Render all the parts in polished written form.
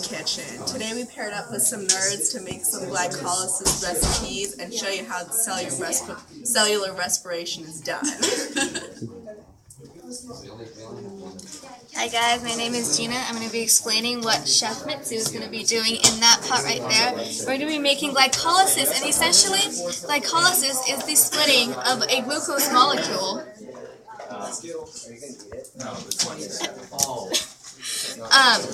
kitchen. Today we paired up with some nerds to make some glycolysis recipes and show you how the cellular respiration is done. Hi guys, my name is Gina. I'm going to be explaining what Chef Mitsu is going to be doing in that pot right there. We're going to be making glycolysis, and essentially glycolysis is the splitting of a glucose molecule.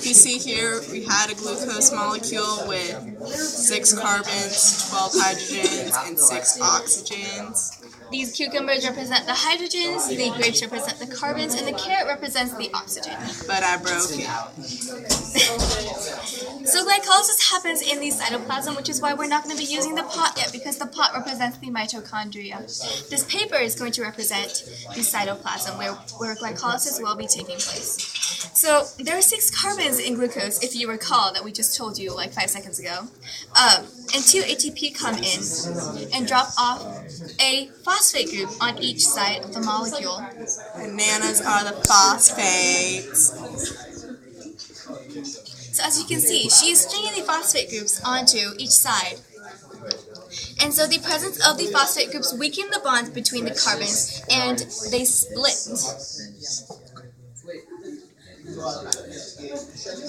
You see here we had a glucose molecule with 6 carbons, 12 hydrogens, and 6 oxygens. These cucumbers represent the hydrogens, the grapes represent the carbons, and the carrot represents the oxygen. But I broke it. So glycolysis happens in the cytoplasm, which is why we're not going to be using the pot yet, because the pot represents the mitochondria. This paper is going to represent the cytoplasm, where glycolysis will be taking place. So there are 6 carbons in glucose, if you recall, that we just told you like 5 seconds ago. And 2 ATP come in and drop off a phosphate group on each side of the molecule. Bananas are the phosphates. So as you can see, she is stringing the phosphate groups onto each side. And so the presence of the phosphate groups weaken the bonds between the carbons and they split.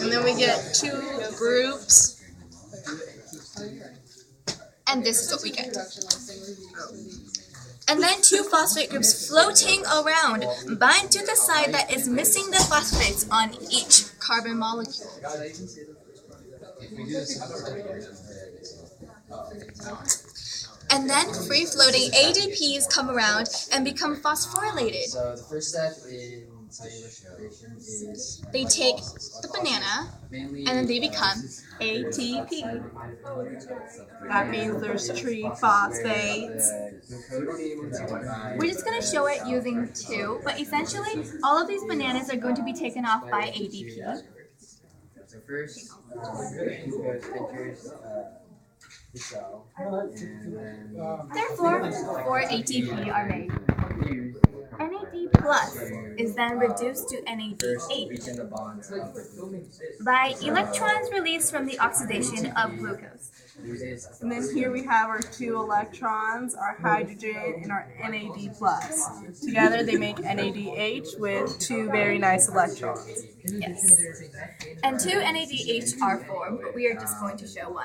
And then we get 2 groups. And this is what we get. And then 2 phosphate groups floating around bind to the side that is missing the phosphates on each carbon molecule. And then free-floating ADPs come around and become phosphorylated. So the first step in cellular respiration is they take the banana and then they become ATP. That means there's 3 phosphates. We're just going to show it using 2, but essentially all of these bananas are going to be taken off by ADP. So first, glucose enters the cell, and then Therefore, 4 ATP are made. NAD plus is then reduced to NADH weaken the bonds of the by electrons released from the oxidation of glucose. And then here we have our 2 electrons, our hydrogen, and our NAD+. Together they make NADH with 2 very nice electrons. Yes. And 2 NADH are formed, but we are just going to show 1.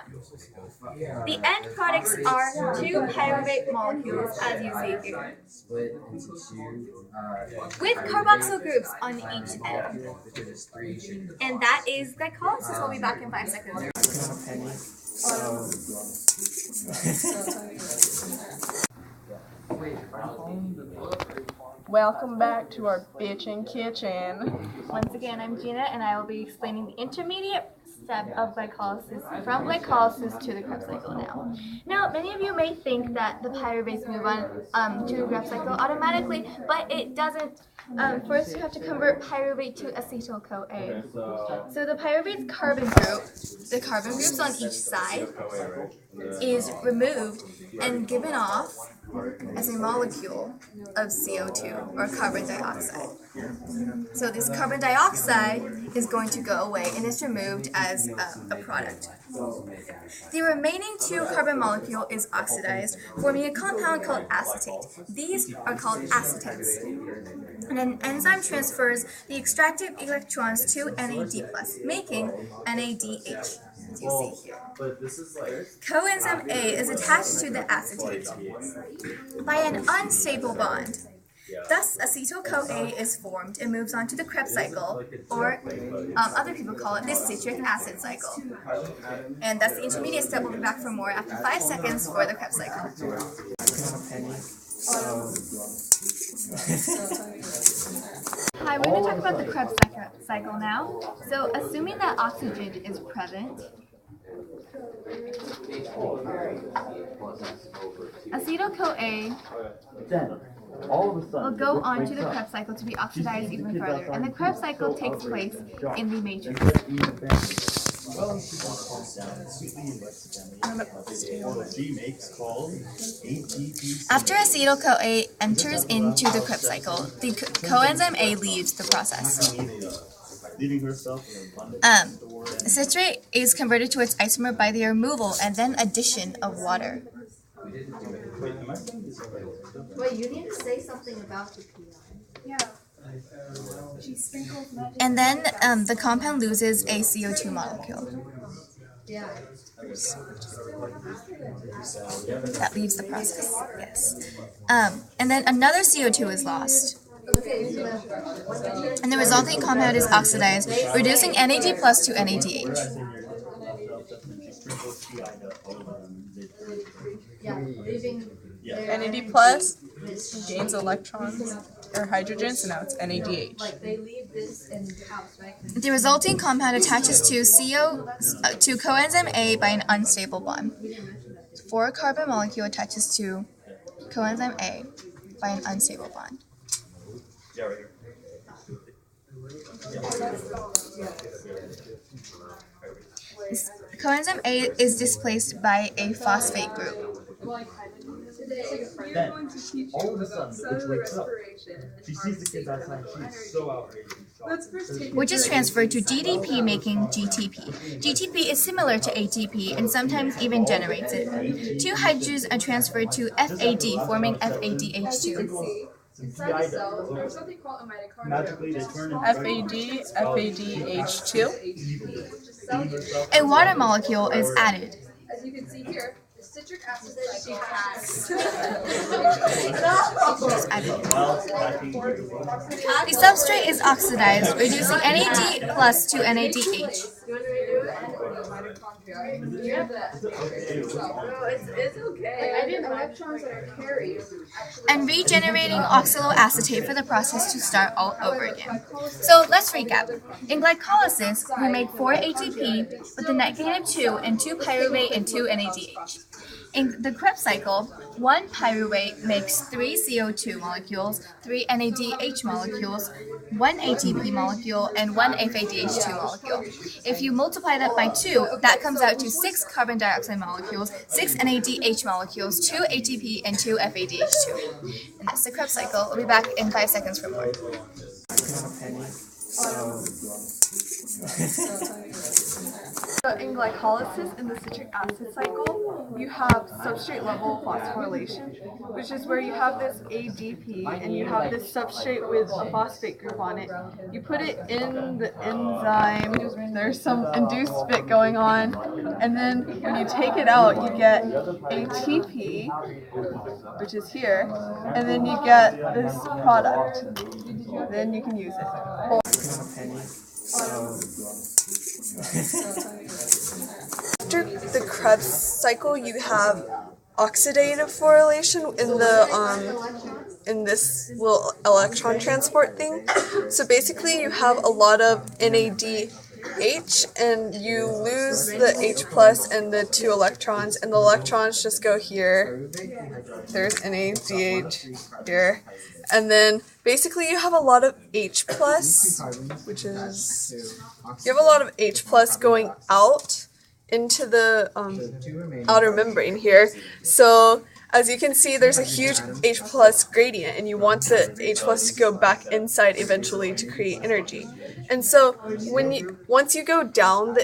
The end products are 2 pyruvate molecules, as you see here, split into 2 with carboxyl groups on each end. And that is glycolysis. We'll be back in 5 seconds. Welcome back to our bitchin' kitchen. Once again, I'm Gina, and I will be explaining the intermediate step of glycolysis, from glycolysis to the Krebs cycle now. Now, many of you may think that the pyruvates move on to the Krebs cycle automatically, but it doesn't. First, you have to convert pyruvate to acetyl-CoA. So the pyruvate's carbon group, the carbon groups on each side, is removed and given off as a molecule of CO2, or carbon dioxide. So this carbon dioxide is going to go away and is removed as a product. The remaining 2 carbon molecule is oxidized, forming a compound called acetate. These are called acetates. And an enzyme transfers the extracted electrons to NAD+, making NADH, as you see here. Coenzyme A is attached to the acetate by an unstable bond. Thus, acetyl-CoA is formed and moves on to the Krebs cycle, or other people call it the citric acid cycle. And that's the intermediate step. We'll be back for more after 5 seconds for the Krebs cycle. Hi, we're going to talk about the Krebs cycle now. So, assuming that oxygen is present, acetyl-CoA will go on to the Krebs cycle to be oxidized even further, and the Krebs cycle takes place in the matrix. After acetyl-CoA enters into the Krebs cycle, the coenzyme A leaves the process. Citrate is converted to its isomer by the removal and then addition of water. Wait, you need to say something about the PI. Yeah. And then the compound loses a CO2 molecule. Yeah. That leaves the process, yes. And then another CO2 is lost. And the resulting compound is oxidized, reducing NAD plus to NADH. Yeah, leaving NAD plus gains electrons or hydrogen, so now it's NADH. like they leave this in the house, right? The resulting compound attaches to coenzyme A by an unstable bond. 4-carbon molecule attaches to coenzyme A by an unstable bond. Coenzyme A is displaced by a phosphate group. Then, all of a sudden, the bitch wakes up. She sees the kids outside. She's so outrageous. Which is transferred to DDP, making GTP. GTP is similar to ATP and sometimes even generates it. 2 hydrogens are transferred to FAD, forming FADH2. Inside the cell, there's something called a mitochondria. Magically, they turn into FADH2. A water molecule is added. As you can see here, the citric acid cycle The substrate is oxidized, reducing NAD plus to NADH. It's okay. I didn't electrons that are carried. And regenerating oxaloacetate for the process to start all over again. So let's recap. In glycolysis, we make 4 ATP with a net gain of 2 and 2 pyruvate and 2 NADH. In the Krebs cycle, 1 pyruvate makes 3 CO2 molecules, 3 NADH molecules, 1 ATP molecule, and 1 FADH2 molecule. If you multiply that by 2, that comes out to 6 carbon dioxide molecules, 6 NADH molecules, 2 ATP, and 2 FADH2. And that's the Krebs cycle. We'll be back in 5 seconds for more. So in glycolysis, in the citric acid cycle, you have substrate level phosphorylation, which is where you have this ADP and you have this substrate with a phosphate group on it. You put it in the enzyme, there's some induced bit going on, and then when you take it out, you get ATP, which is here, and then you get this product. Then you can use it. After the Krebs cycle, you have oxidative phosphorylation in this little electron transport thing. So basically, you have a lot of NADH, and you lose the H plus and the 2 electrons, and the electrons just go here. There's NADH here. And then basically you have a lot of H plus, which is, you have a lot of H plus going out into the outer membrane here. So as you can see, there's a huge H plus gradient, and you want the H plus to go back inside eventually to create energy. And so once you go down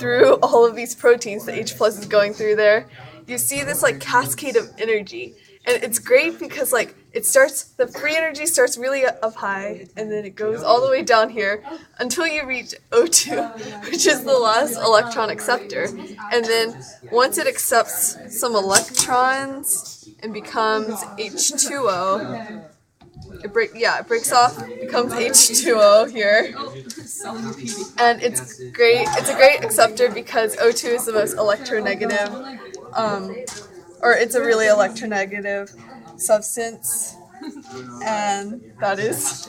through all of these proteins, the H plus is going through there, you see this like cascade of energy. And it's great because like the free energy starts really up high, and then it goes all the way down here until you reach O2, which is the last electron acceptor. And then once it accepts some electrons and becomes H2O, it breaks off, becomes H2O here. And it's great. It's a great acceptor because O2 is the most electronegative, or it's a really electronegative substance, and that is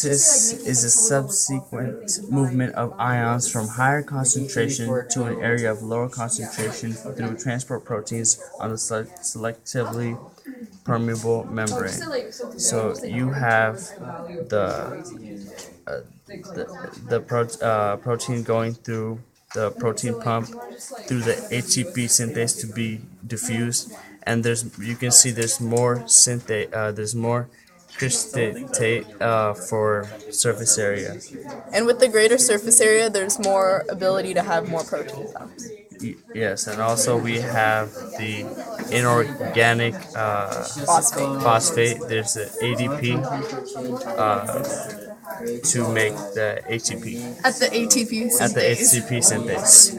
This is a subsequent movement of ions from higher concentration to an area of lower concentration through transport proteins on the selectively permeable membrane. So you have the protein going through the protein pump through the ATP synthase to be diffused, and you can see there's more precipitate for surface area. And with the greater surface area, there's more ability to have more protein found. Yes, and also we have the inorganic phosphate. There's the ADP to make the ATP. At the ATP synthase. At the ATP synthase.